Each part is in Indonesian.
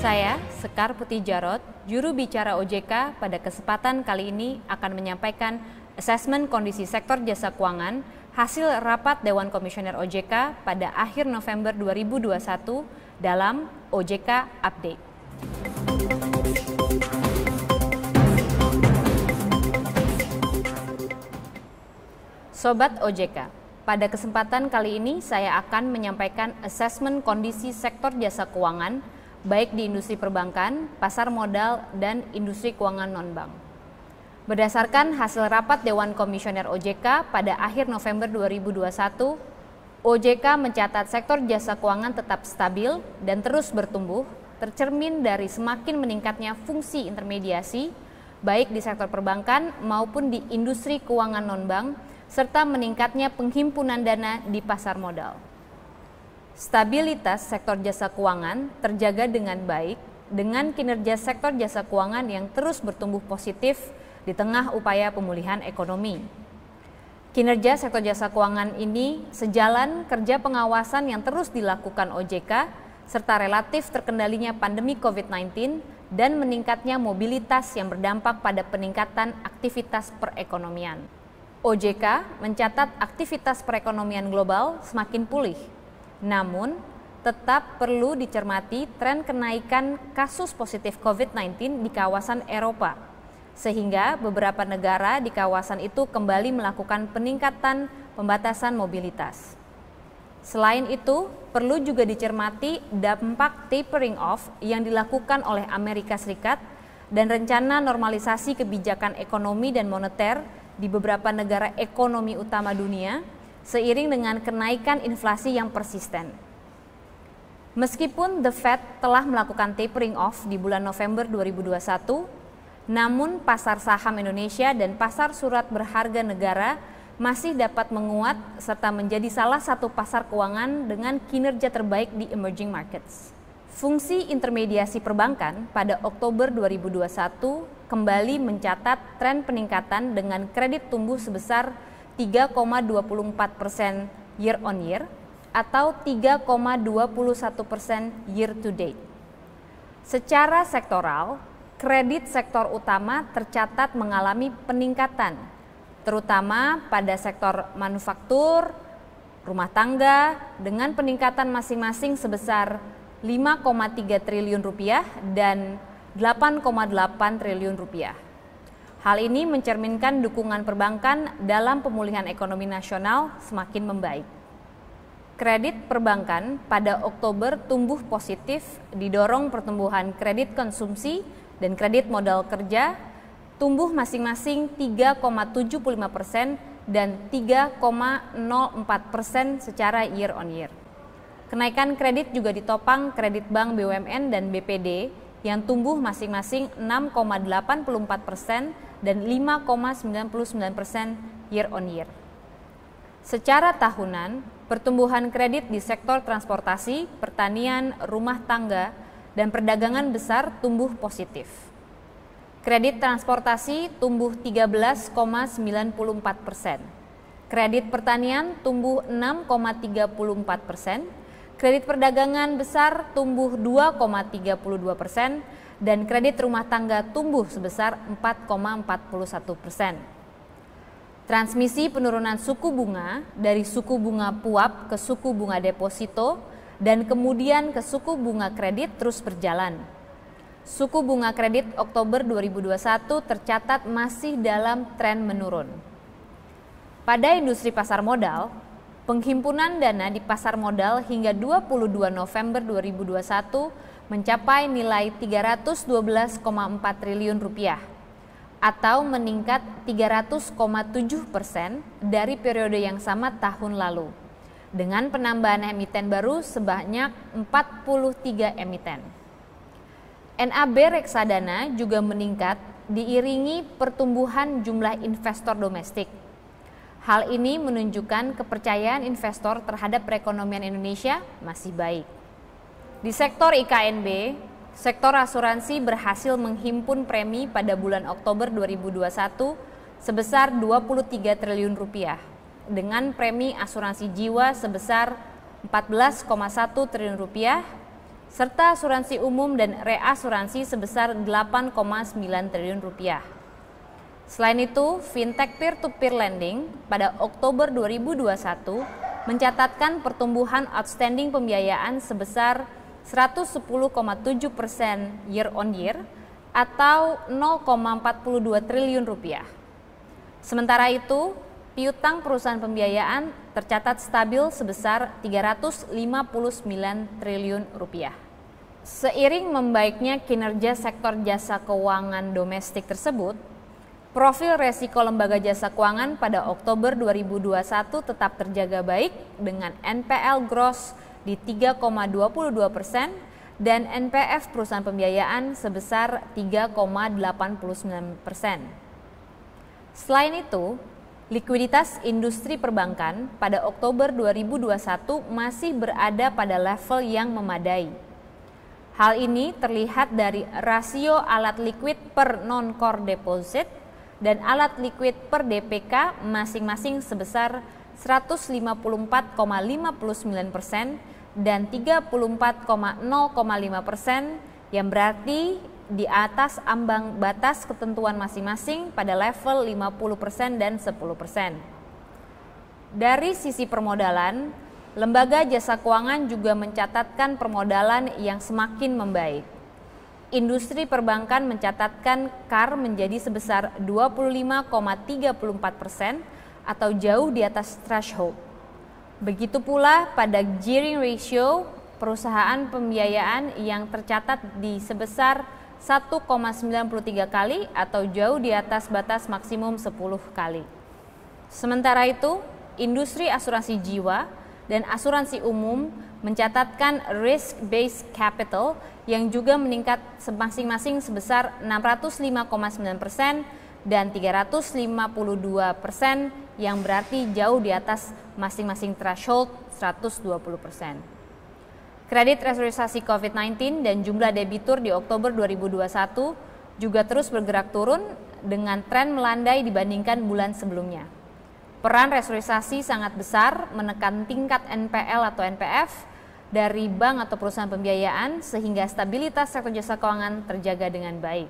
Saya, Sekar Putih Jarot, juru bicara OJK, pada kesempatan kali ini akan menyampaikan asesmen kondisi sektor jasa keuangan hasil rapat Dewan Komisioner OJK pada akhir November 2021 dalam OJK Update. Sobat OJK, pada kesempatan kali ini saya akan menyampaikan asesmen kondisi sektor jasa keuangan baik di industri perbankan, pasar modal, dan industri keuangan non-bank. Berdasarkan hasil rapat Dewan Komisioner OJK pada akhir November 2021, OJK mencatat sektor jasa keuangan tetap stabil dan terus bertumbuh, tercermin dari semakin meningkatnya fungsi intermediasi, baik di sektor perbankan maupun di industri keuangan non-bank, serta meningkatnya penghimpunan dana di pasar modal. Stabilitas sektor jasa keuangan terjaga dengan baik dengan kinerja sektor jasa keuangan yang terus bertumbuh positif di tengah upaya pemulihan ekonomi. Kinerja sektor jasa keuangan ini sejalan kerja pengawasan yang terus dilakukan OJK serta relatif terkendalinya pandemi COVID-19 dan meningkatnya mobilitas yang berdampak pada peningkatan aktivitas perekonomian. OJK mencatat aktivitas perekonomian global semakin pulih. Namun, tetap perlu dicermati tren kenaikan kasus positif COVID-19 di kawasan Eropa, sehingga beberapa negara di kawasan itu kembali melakukan peningkatan pembatasan mobilitas. Selain itu, perlu juga dicermati dampak tapering off yang dilakukan oleh Amerika Serikat dan rencana normalisasi kebijakan ekonomi dan moneter di beberapa negara ekonomi utama dunia, seiring dengan kenaikan inflasi yang persisten. Meskipun The Fed telah melakukan tapering off di bulan November 2021, namun pasar saham Indonesia dan pasar surat berharga negara masih dapat menguat serta menjadi salah satu pasar keuangan dengan kinerja terbaik di emerging markets. Fungsi intermediasi perbankan pada Oktober 2021 kembali mencatat tren peningkatan dengan kredit tumbuh sebesar 3,24% year on year atau 3,21% year to date. Secara sektoral, kredit sektor utama tercatat mengalami peningkatan, terutama pada sektor manufaktur, rumah tangga dengan peningkatan masing-masing sebesar 5,3 triliun rupiah dan 8,8 triliun rupiah. Hal ini mencerminkan dukungan perbankan dalam pemulihan ekonomi nasional semakin membaik. Kredit perbankan pada Oktober tumbuh positif didorong pertumbuhan kredit konsumsi dan kredit modal kerja tumbuh masing-masing 3,75% dan 3,04% secara year on year. Kenaikan kredit juga ditopang kredit bank BUMN dan BPD yang tumbuh masing-masing 6,84% dan 5,99% year on year. Secara tahunan, pertumbuhan kredit di sektor transportasi, pertanian, rumah tangga, dan perdagangan besar tumbuh positif. Kredit transportasi tumbuh 13,94%. Kredit pertanian tumbuh 6,34%. Kredit perdagangan besar tumbuh 2,32% dan kredit rumah tangga tumbuh sebesar 4,41%. Transmisi penurunan suku bunga dari suku bunga PUAP ke suku bunga deposito dan kemudian ke suku bunga kredit terus berjalan. Suku bunga kredit Oktober 2021 tercatat masih dalam tren menurun. Pada industri pasar modal, penghimpunan dana di pasar modal hingga 22 November 2021 mencapai nilai 312,4 triliun rupiah atau meningkat 300,7% dari periode yang sama tahun lalu dengan penambahan emiten baru sebanyak 43 emiten. NAB reksadana juga meningkat diiringi pertumbuhan jumlah investor domestik. Hal ini menunjukkan kepercayaan investor terhadap perekonomian Indonesia masih baik. Di sektor IKNB, sektor asuransi berhasil menghimpun premi pada bulan Oktober 2021 sebesar 23 triliun rupiah dengan premi asuransi jiwa sebesar 14,1 triliun rupiah, serta asuransi umum dan reasuransi sebesar 8,9 triliun rupiah. Selain itu, fintech peer-to-peer lending pada Oktober 2021 mencatatkan pertumbuhan outstanding pembiayaan sebesar 110,7% year on year atau 0,42 triliun rupiah. Sementara itu, piutang perusahaan pembiayaan tercatat stabil sebesar 359 triliun rupiah. Seiring membaiknya kinerja sektor jasa keuangan domestik tersebut, profil resiko lembaga jasa keuangan pada Oktober 2021 tetap terjaga baik dengan NPL gross di 3,22% dan NPF perusahaan pembiayaan sebesar 3,89%. Selain itu, likuiditas industri perbankan pada Oktober 2021 masih berada pada level yang memadai. Hal ini terlihat dari rasio alat likuid per non-core deposit dan alat likuid per DPK masing-masing sebesar 154,59% dan 34,05% yang berarti di atas ambang batas ketentuan masing-masing pada level 50% dan 10%. Dari sisi permodalan, lembaga jasa keuangan juga mencatatkan permodalan yang semakin membaik. Industri perbankan mencatatkan CAR menjadi sebesar 25,34% atau jauh di atas threshold. Begitu pula pada gearing ratio perusahaan pembiayaan yang tercatat di sebesar 1,93 kali atau jauh di atas batas maksimum 10 kali. Sementara itu, industri asuransi jiwa dan asuransi umum mencatatkan risk-based capital yang juga meningkat masing-masing sebesar 605,9% dan 352% yang berarti jauh di atas masing-masing threshold 120%. Kredit restrukturisasi COVID-19 dan jumlah debitur di Oktober 2021 juga terus bergerak turun dengan tren melandai dibandingkan bulan sebelumnya. Peran restrukturisasi sangat besar menekan tingkat NPL atau NPF dari bank atau perusahaan pembiayaan sehingga stabilitas sektor jasa keuangan terjaga dengan baik.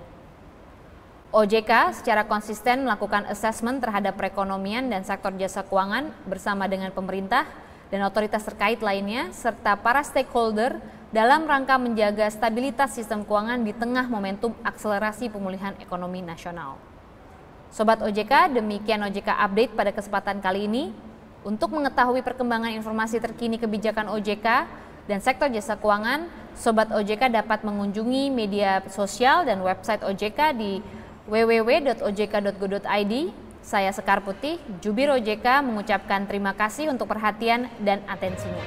OJK secara konsisten melakukan asesmen terhadap perekonomian dan sektor jasa keuangan bersama dengan pemerintah dan otoritas terkait lainnya serta para stakeholder dalam rangka menjaga stabilitas sistem keuangan di tengah momentum akselerasi pemulihan ekonomi nasional. Sobat OJK, demikian OJK Update pada kesempatan kali ini. Untuk mengetahui perkembangan informasi terkini kebijakan OJK dan sektor jasa keuangan, Sobat OJK dapat mengunjungi media sosial dan website OJK di www.ojk.go.id. Saya Sekar Putih, Jubir OJK mengucapkan terima kasih untuk perhatian dan atensinya.